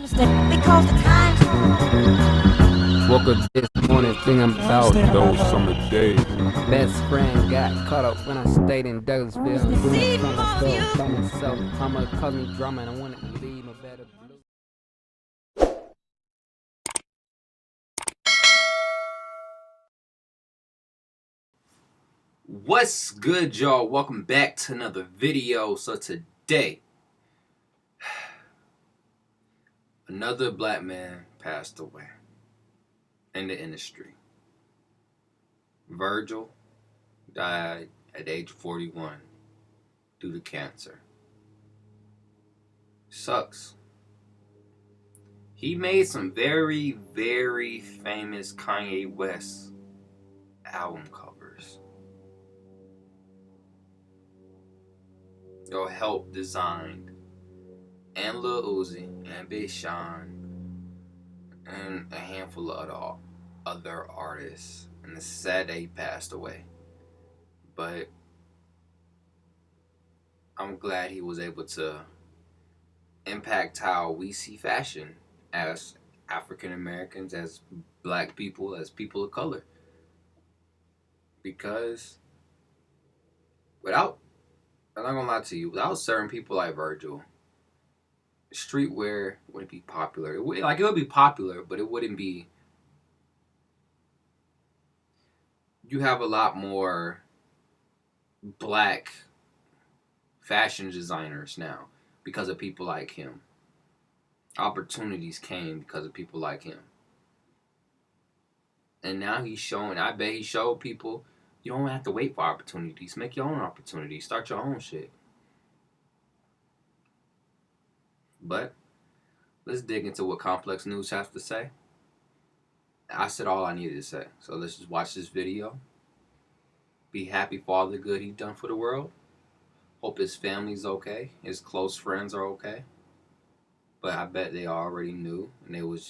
Because the times Woke up this morning thinking about Those summer days. best friend got caught up when I stayed in Douglasville. I'm doing something I felt by myself. Mama caused me drama and I wanted to leave a better blue. What's good, y'all? Welcome back to another video. So today, another black man passed away in the industry. Virgil died at age 41 due to cancer. Sucks. He made some very, very famous Kanye West album covers. Helped design and Lil Uzi and Big Sean and a handful of other artists. And it's sad that he passed away. But I'm glad he was able to impact how we see fashion as African Americans, as black people, as people of color. Because I'm not gonna lie to you, without certain people like Virgil, streetwear wouldn't be popular. It would be popular, but it wouldn't be. You have a lot more black fashion designers now because of people like him. Opportunities came because of people like him. And now he's showing, I bet he showed people, you don't have to wait for opportunities. Make your own opportunities. Start your own shit. But let's dig into what Complex News has to say. I said all I needed to say. So let's just watch this video. Be happy for all the good he's done for the world. Hope his family's okay. His close friends are okay. But I bet they already knew. And it was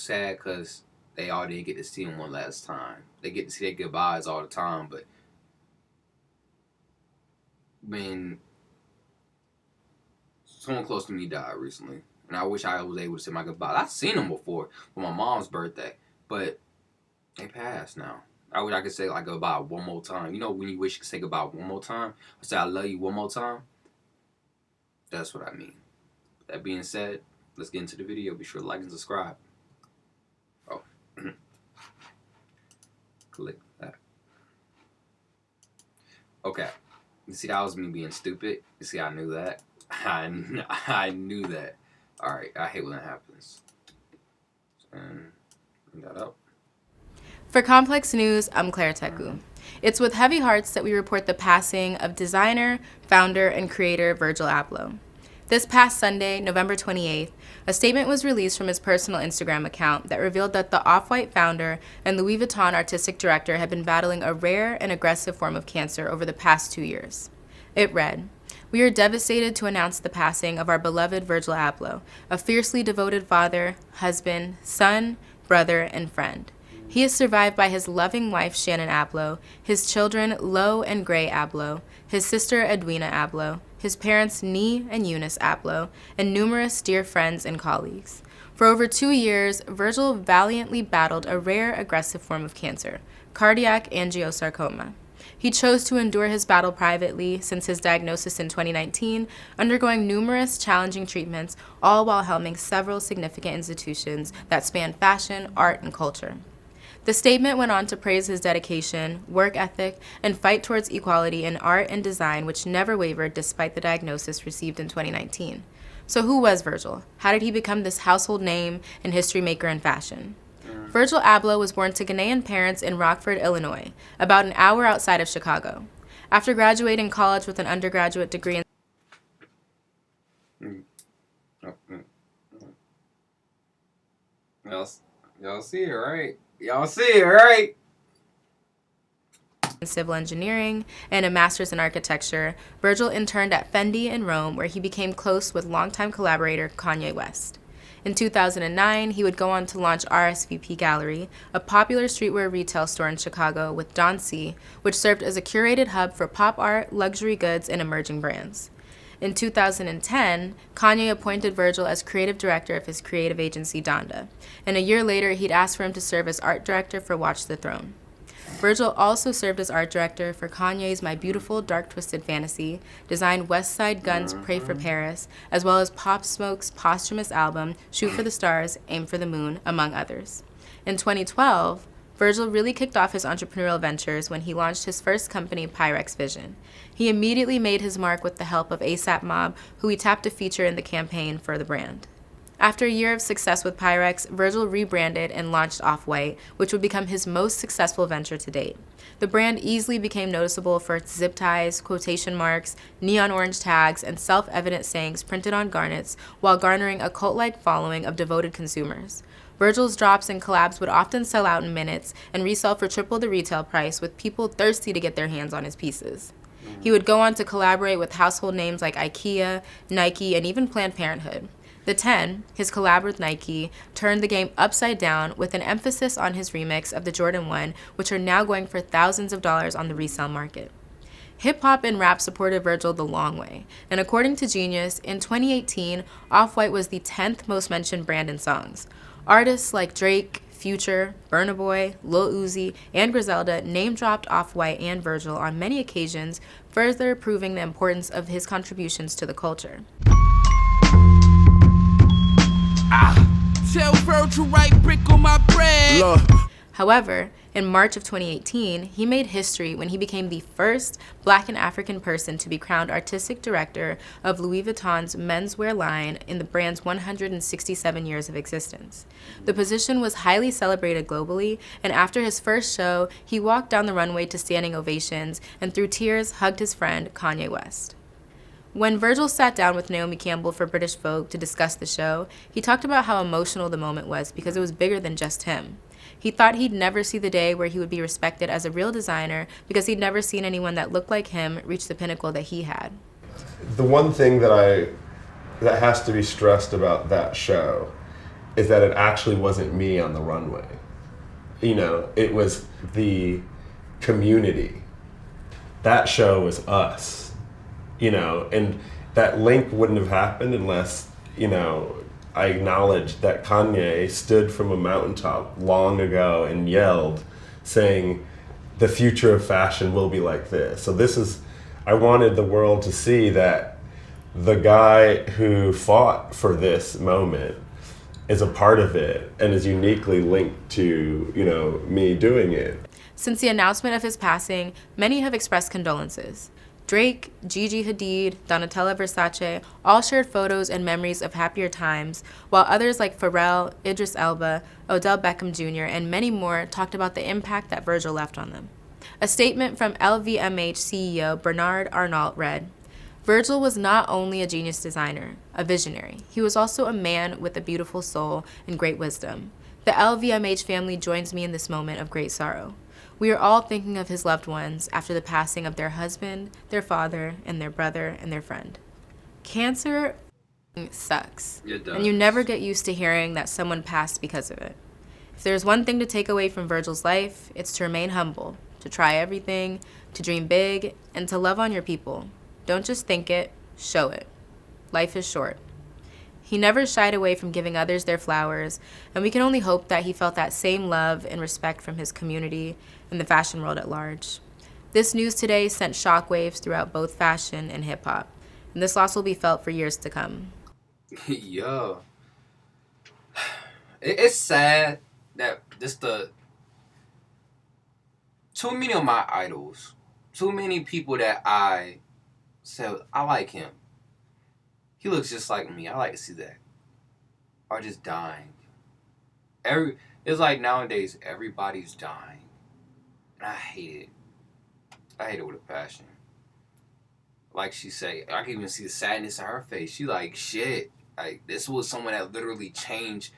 sad because they all didn't get to see him one last time. They get to see their goodbyes all the time, but someone close to me died recently, and I wish I was able to say my goodbye. I've seen them before for my mom's birthday, but they passed now. I wish I could say like goodbye one more time. You know when you wish you could say goodbye one more time? I say I love you one more time? That's what I mean. That being said, let's get into the video. Be sure to like and subscribe. Oh. Click that. Okay. You see, that was me being stupid. You see, I knew that. I knew that. Alright, I hate when that happens. And bring that up. For Complex News, I'm Claire Teku. It's with heavy hearts that we report the passing of designer, founder, and creator Virgil Abloh. This past Sunday, November 28th, a statement was released from his personal Instagram account that revealed that the Off-White founder and Louis Vuitton artistic director had been battling a rare and aggressive form of cancer over the past 2 years. It read, "We are devastated to announce the passing of our beloved Virgil Abloh, a fiercely devoted father, husband, son, brother, and friend. He is survived by his loving wife, Shannon Abloh, his children, Lo and Gray Abloh, his sister, Edwina Abloh, his parents, Nee and Eunice Abloh, and numerous dear friends and colleagues. For over 2 years, Virgil valiantly battled a rare, aggressive form of cancer, cardiac angiosarcoma. He chose to endure his battle privately since his diagnosis in 2019, undergoing numerous challenging treatments, all while helming several significant institutions that span fashion, art, and culture. The statement went on to praise his dedication, work ethic, and fight towards equality in art and design, which never wavered despite the diagnosis received in 2019. So who was Virgil? How did he become this household name and history maker in fashion? Virgil Abloh was born to Ghanaian parents in Rockford, Illinois, about an hour outside of Chicago. After graduating college with an undergraduate degree in Y'all see it, right? Y'all see it, right? civil engineering and a master's in architecture, Virgil interned at Fendi in Rome, where he became close with longtime collaborator Kanye West. In 2009, he would go on to launch RSVP Gallery, a popular streetwear retail store in Chicago with Don C, which served as a curated hub for pop art, luxury goods, and emerging brands. In 2010, Kanye appointed Virgil as creative director of his creative agency, Donda, and a year later he'd asked for him to serve as art director for Watch the Throne. Virgil also served as art director for Kanye's My Beautiful Dark Twisted Fantasy, designed West Side Gun's Pray for Paris, as well as Pop Smoke's posthumous album Shoot for the Stars, Aim for the Moon, among others. In 2012, Virgil really kicked off his entrepreneurial ventures when he launched his first company, Pyrex Vision. He immediately made his mark with the help of ASAP Mob, who he tapped to feature in the campaign for the brand. After a year of success with Pyrex, Virgil rebranded and launched Off-White, which would become his most successful venture to date. The brand easily became noticeable for its zip ties, quotation marks, neon orange tags, and self-evident sayings printed on garnets, while garnering a cult-like following of devoted consumers. Virgil's drops and collabs would often sell out in minutes and resell for triple the retail price, with people thirsty to get their hands on his pieces. He would go on to collaborate with household names like IKEA, Nike, and even Planned Parenthood. The 10, his collab with Nike, turned the game upside down with an emphasis on his remix of the Jordan 1, which are now going for thousands of dollars on the resale market. Hip-hop and rap supported Virgil the long way, and according to Genius, in 2018, Off-White was the 10th most mentioned brand in songs. Artists like Drake, Future, Burna Boy, Lil Uzi, and Griselda name-dropped Off-White and Virgil on many occasions, further proving the importance of his contributions to the culture. Tell Virgil right brick on my bread. Look. However, in March of 2018, he made history when he became the first Black and African person to be crowned artistic director of Louis Vuitton's menswear line in the brand's 167 years of existence. The position was highly celebrated globally, and after his first show, he walked down the runway to standing ovations and through tears hugged his friend Kanye West. When Virgil sat down with Naomi Campbell for British Vogue to discuss the show, he talked about how emotional the moment was because it was bigger than just him. He thought he'd never see the day where he would be respected as a real designer because he'd never seen anyone that looked like him reach the pinnacle that he had. The one thing that has to be stressed about that show is that it actually wasn't me on the runway. You know, it was the community. That show was us, you know, and that link wouldn't have happened unless, you know, I acknowledged that Kanye stood from a mountaintop long ago and yelled, saying, the future of fashion will be like this. So I wanted the world to see that the guy who fought for this moment is a part of it and is uniquely linked to, you know, me doing it. Since the announcement of his passing, many have expressed condolences. Drake, Gigi Hadid, Donatella Versace all shared photos and memories of happier times, while others like Pharrell, Idris Elba, Odell Beckham Jr., and many more talked about the impact that Virgil left on them. A statement from LVMH CEO Bernard Arnault read, "Virgil was not only a genius designer, a visionary. He was also a man with a beautiful soul and great wisdom. The LVMH family joins me in this moment of great sorrow. We are all thinking of his loved ones after the passing of their husband, their father, and their brother, and their friend." Cancer sucks. It does. And you never get used to hearing that someone passed because of it. If there's one thing to take away from Virgil's life, it's to remain humble, to try everything, to dream big, and to love on your people. Don't just think it, show it. Life is short. He never shied away from giving others their flowers, and we can only hope that he felt that same love and respect from his community and the fashion world at large. This news today sent shockwaves throughout both fashion and hip-hop, and this loss will be felt for years to come. Yo. It's sad that too many of my idols, too many people that I said, I like him. He looks just like me. I like to see that. Are just dying. It's like nowadays everybody's dying. And I hate it. I hate it with a passion. Like she said, I can even see the sadness in her face. She like, shit. Like, this was someone that literally changed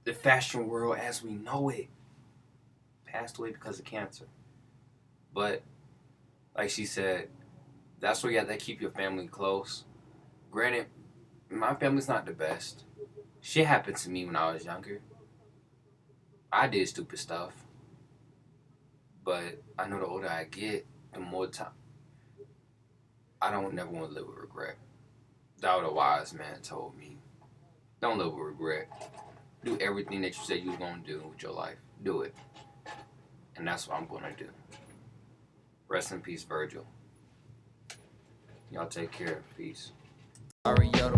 the fashion world as we know it. Passed away because of cancer. But, like she said, that's where you have to keep your family close. Granted, my family's not the best. Shit happened to me when I was younger. I did stupid stuff. But I know the older I get, the more time. I don't never want to live with regret. That what a wise man told me. Don't live with regret. Do everything that you said you was going to do with your life. Do it. And that's what I'm going to do. Rest in peace, Virgil. Y'all take care. Peace. Ariota